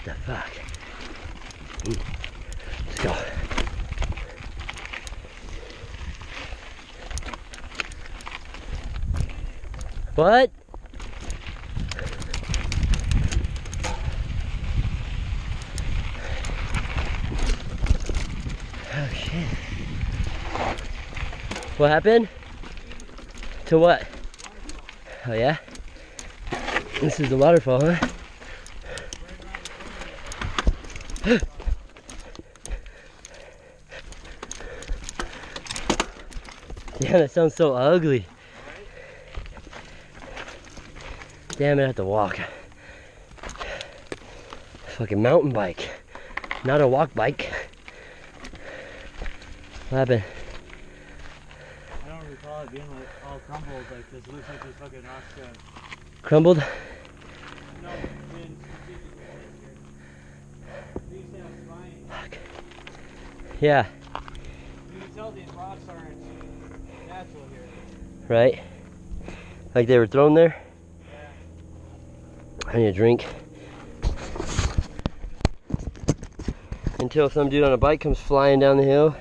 What the fuck? Let's go. What? Oh shit. What happened? To what? Oh yeah? This is the waterfall, huh? Damn, that sounds so ugly. Damn, I have to walk. Fucking mountain bike, not a walk bike. What happened? I don't recall it being like all crumbled like this. It looks like this fucking rock's gonna... Crumbled? No, it didn't. These have spine. Fuck. Yeah. You can tell these rocks aren't natural here. Right? Like they were thrown there? Yeah. I need a drink. Until some dude on a bike comes flying down the hill.